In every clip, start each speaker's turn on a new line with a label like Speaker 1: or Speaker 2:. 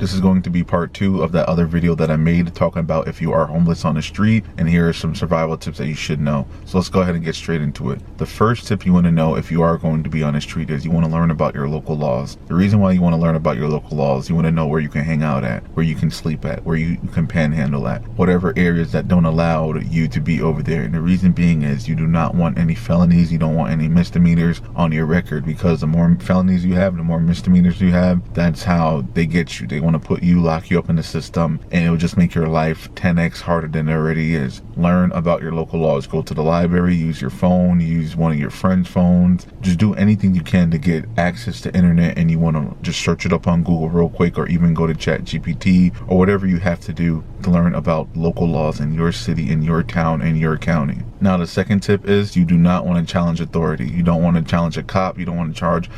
Speaker 1: This is going to be part 2 of that other video that I made talking about if you are homeless on the street, and here are some survival tips that you should know. So let's go ahead and get straight into it. The first tip you want to know if you are going to be on the street is you want to learn about your local laws. The reason why you want to learn about your local laws, you want to know where you can hang out at, where you can sleep at, where you can panhandle at, whatever areas that don't allow you to be over there. And the reason being is you do not want any felonies, you don't want any misdemeanors on your record, because the more felonies you have, the more misdemeanors you have, that's how they get you. They want to put you, lock you up in the system, and it will just make your life 10x harder than it already is. Learn about your local laws. Go to the library, use your phone, use one of your friends' phones. Just do anything you can to get access to internet, and you want to just search it up on Google real quick, or even go to ChatGPT or whatever you have to do to learn about local laws in your city, in your town, in your county. Now, the second tip is you do not want to challenge authority. You don't want to challenge a cop. You don't want to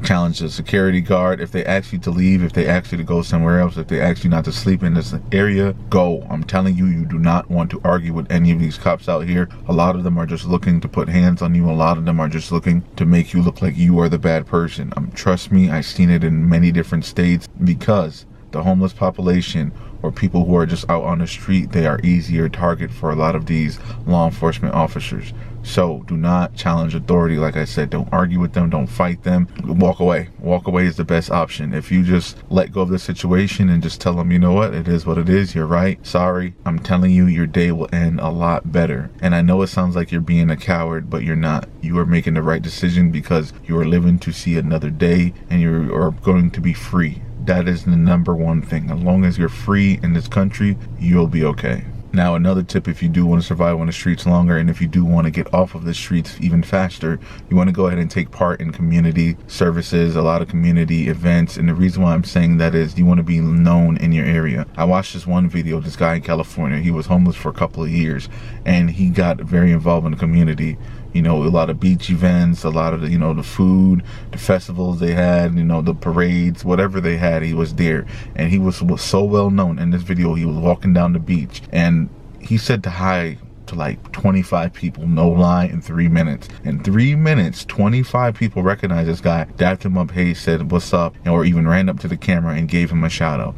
Speaker 1: challenge a security guard. If they ask you to leave, if they ask you to go somewhere else, if they ask you not to sleep in this area, go. I'm telling you, you do not want to argue with any of these cops out here. A lot of them are just looking to put hands on you. A lot of them are just looking to make you look like you are the bad person. Trust me, I've seen it in many different states, because the homeless population or people who are just out on the street, they are easier target for a lot of these law enforcement officers. So do not challenge authority. Like I said, don't argue with them, don't fight them. Walk away. Walk away is the best option. If you just let go of the situation and just tell them, you know what, it is what it is, you're right, sorry, I'm telling you, your day will end a lot better. And I know it sounds like you're being a coward, but you're not. You are making the right decision, because you are living to see another day, and you are going to be free. That is the number one thing. As long as you're free in this country, you'll be okay. Now, another tip, if you do want to survive on the streets longer, and if you do want to get off of the streets even faster, you want to go ahead and take part in community services, a lot of community events. And the reason why I'm saying that is you want to be known in your area. I watched this one video, this guy in California, he was homeless for a couple of years, and he got very involved in the community. You know, a lot of beach events, a lot of the, the food, the festivals they had, the parades, whatever they had, he was there. And he was so well known. In this video, he was walking down the beach, and he said to hi to like 25 people, no lie, in 3 minutes. In 3 minutes, 25 people recognized this guy, dapped him up, hey, said what's up, or even ran up to the camera and gave him a shout out.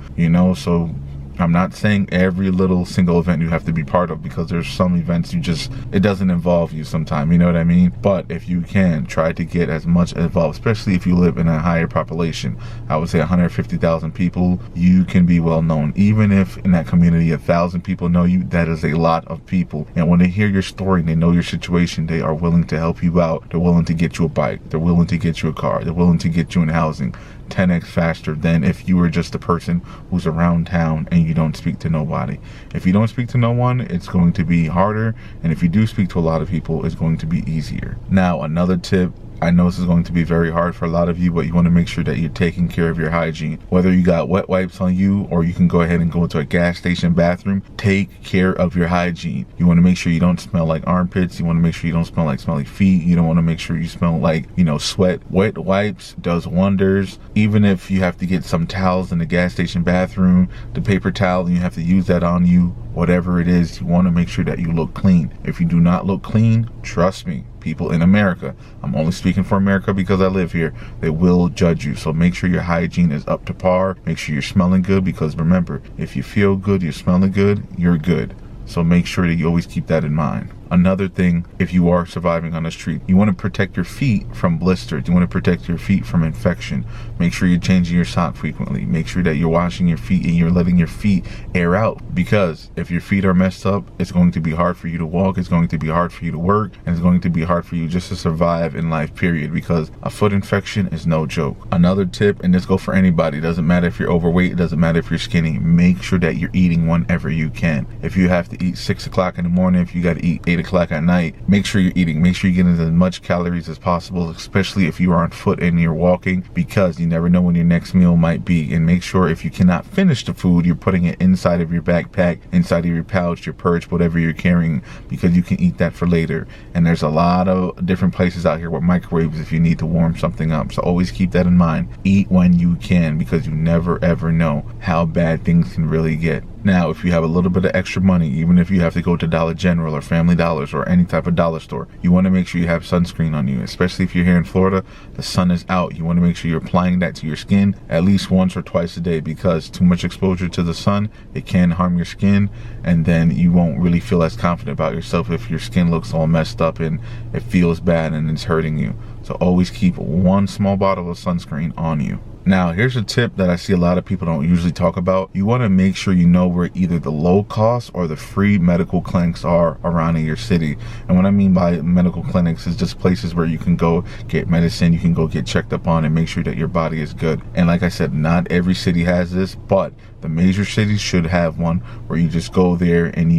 Speaker 1: So I'm not saying every little single event you have to be part of, because there's some events it doesn't involve you sometimes, you know what I mean? But if you can, try to get as much involved, especially if you live in a higher population. I would say 150,000 people, you can be well known. Even if in that community 1,000 people know you, that is a lot of people. And when they hear your story and they know your situation, they are willing to help you out. They're willing to get you a bike. They're willing to get you a car. They're willing to get you in housing 10x faster than if you were just a person who's around town and you don't speak to nobody. If you don't speak to no one, it's going to be harder, and if you do speak to a lot of people, it's going to be easier. Now, another tip, I know this is going to be very hard for a lot of you, but you want to make sure that you're taking care of your hygiene. Whether you got wet wipes on you, or you can go ahead and go into a gas station bathroom, take care of your hygiene. You want to make sure you don't smell like armpits. You want to make sure you don't smell like smelly feet. You don't want to make sure you smell like, sweat. Wet wipes does wonders. Even if you have to get some towels in the gas station bathroom, the paper towel, and you have to use that on you, whatever it is, you want to make sure that you look clean. If you do not look clean, trust me, people in America, I'm only speaking for America because I live here, they will judge you. So make sure your hygiene is up to par. Make sure you're smelling good, because remember, if you feel good, you're smelling good, you're good. So make sure that you always keep that in mind. Another thing, if you are surviving on the street, you want to protect your feet from blisters. You want to protect your feet from infection. Make sure you're changing your sock frequently. Make sure that you're washing your feet and you're letting your feet air out, because if your feet are messed up, it's going to be hard for you to walk, it's going to be hard for you to work, and it's going to be hard for you just to survive in life, period, because a foot infection is no joke. Another tip, and this goes for anybody, it doesn't matter if you're overweight, it doesn't matter if you're skinny, make sure that you're eating whenever you can. If you have to eat 6 o'clock in the morning, if you got to eat 8 o'clock at night, make sure you're eating. Make sure you're getting as much calories as possible, especially if you are on foot and you're walking, because you never know when your next meal might be. And make sure if you cannot finish the food, you're putting it inside of your backpack, inside of your pouch, your purse, whatever you're carrying, because you can eat that for later. And there's a lot of different places out here with microwaves if you need to warm something up. So always keep that in mind. Eat when you can, because you never ever know how bad things can really get. Now, if you have a little bit of extra money, even if you have to go to Dollar General or Family Dollars or any type of dollar store, you want to make sure you have sunscreen on you, especially if you're here in Florida. The sun is out. You want to make sure you're applying that to your skin at least once or twice a day, because too much exposure to the sun, it can harm your skin, and then you won't really feel as confident about yourself if your skin looks all messed up and it feels bad and it's hurting you. So always keep one small bottle of sunscreen on you. Now, here's a tip that I see a lot of people don't usually talk about. You want to make sure you know where either the low cost or the free medical clinics are around in your city. And what I mean by medical clinics is just places where you can go get medicine, you can go get checked up on and make sure that your body is good. And like I said, not every city has this, but the major cities should have one where you just go there and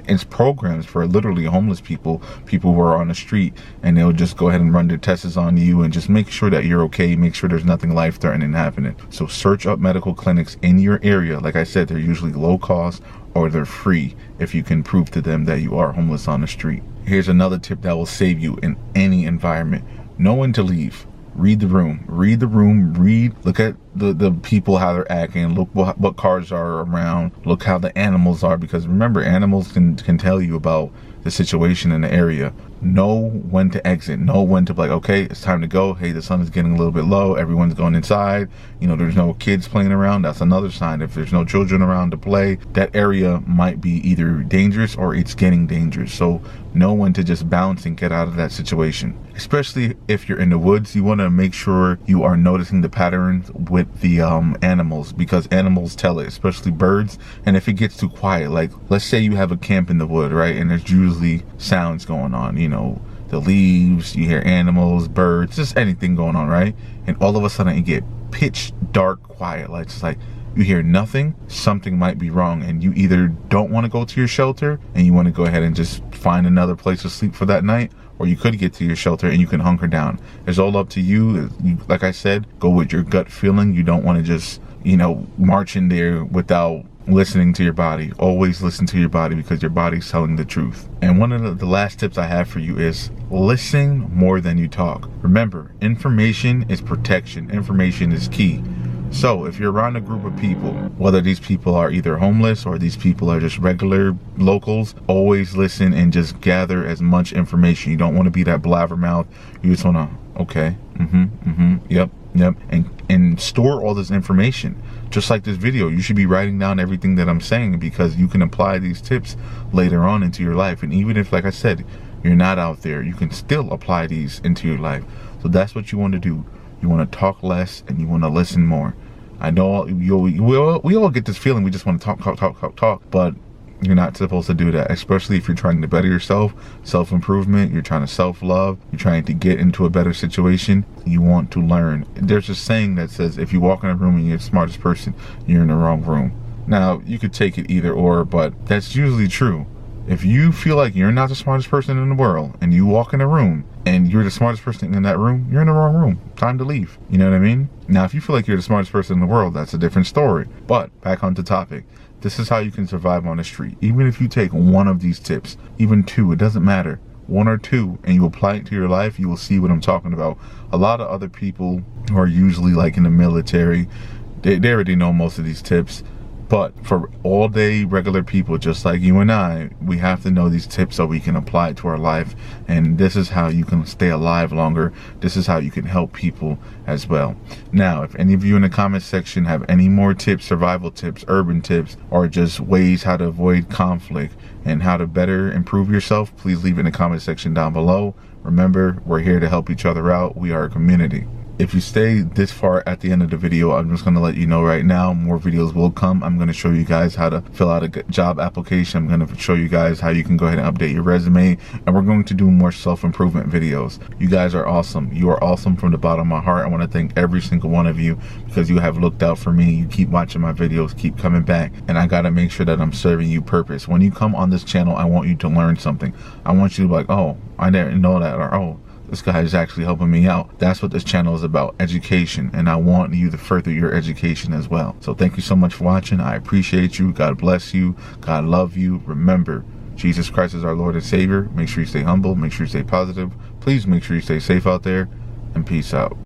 Speaker 1: it's programs for literally homeless people who are on the street, and they'll just go ahead and run their tests on you and just make sure that you're okay, make sure there's nothing life-threatening happening. So search up medical clinics in your area. Like I said, they're usually low cost or they're free if you can prove to them that you are homeless on the street. Here's another tip that will save you in any environment. Know when to leave. Read the room, look at the people, how they're acting, look what cars are around, look how the animals are, because remember, animals can tell you about the situation in the area. Know when to exit, know when to be like, okay, it's time to go. Hey, the sun is getting a little bit low, everyone's going inside, there's no kids playing around. That's another sign. If there's no children around to play, that area might be either dangerous or it's getting dangerous. So know when to just bounce and get out of that situation. Especially if you're in the woods, you want to make sure you are noticing the patterns with the animals, because animals tell it, especially birds. And if it gets too quiet, like let's say you have a camp in the wood, right, and there's usually sounds going on, the leaves, you hear animals, birds, just anything going on, right? And all of a sudden it get pitch dark quiet, like it's like you hear nothing, something might be wrong, and you either don't want to go to your shelter and you want to go ahead and just find another place to sleep for that night, or you could get to your shelter and you can hunker down. It's all up to you. Like I said, go with your gut feeling. You don't want to just march in there without listening to your body. Always listen to your body, because your body's telling the truth. And one of the last tips I have for you is listen more than you talk. Remember, information is protection. Information is key. So if you're around a group of people, whether these people are either homeless or these people are just regular locals, always listen and just gather as much information. You don't want to be that blabbermouth. You just want to, okay, yep, and store all this information. Just like this video, you should be writing down everything that I'm saying, because you can apply these tips later on into your life. And even if, like I said, you're not out there, you can still apply these into your life. So that's what you want to do. You want to talk less and you want to listen more. I know we all get this feeling we just want to talk, but you're not supposed to do that, especially if you're trying to better yourself, self-improvement, you're trying to self-love, you're trying to get into a better situation, you want to learn. There's a saying that says, if you walk in a room and you're the smartest person, you're in the wrong room. Now, you could take it either or, but that's usually true. If you feel like you're not the smartest person in the world and you walk in a room and you're the smartest person in that room, you're in the wrong room. Time to leave. You know what I mean? Now, if you feel like you're the smartest person in the world, that's a different story. But back onto topic. This is how you can survive on the street. Even if you take one of these tips, even two, it doesn't matter. One or two, and you apply it to your life, you will see what I'm talking about. A lot of other people who are usually like in the military, they already know most of these tips. But for all day regular people just like you and I, we have to know these tips so we can apply it to our life. And this is how you can stay alive longer. This is how you can help people as well. Now, if any of you in the comment section have any more tips, survival tips, urban tips, or just ways how to avoid conflict and how to better improve yourself, please leave it in the comment section down below. Remember, we're here to help each other out. We are a community. If you stay this far at the end of the video, I'm just going to let you know right now, more videos will come. I'm going to show you guys how to fill out a job application. I'm going to show you guys how you can go ahead and update your resume. And we're going to do more self-improvement videos. You guys are awesome. You are awesome from the bottom of my heart. I want to thank every single one of you because you have looked out for me. You keep watching my videos, keep coming back. And I got to make sure that I'm serving you purpose. When you come on this channel, I want you to learn something. I want you to be like, oh, I didn't know that, or oh, this guy is actually helping me out. That's what this channel is about, education, and I want you to further your education as well. So thank you so much for watching. I appreciate you. God bless you. God love you. Remember, Jesus Christ is our Lord and Savior. Make sure you stay humble. Make sure you stay positive. Please make sure you stay safe out there, and peace out.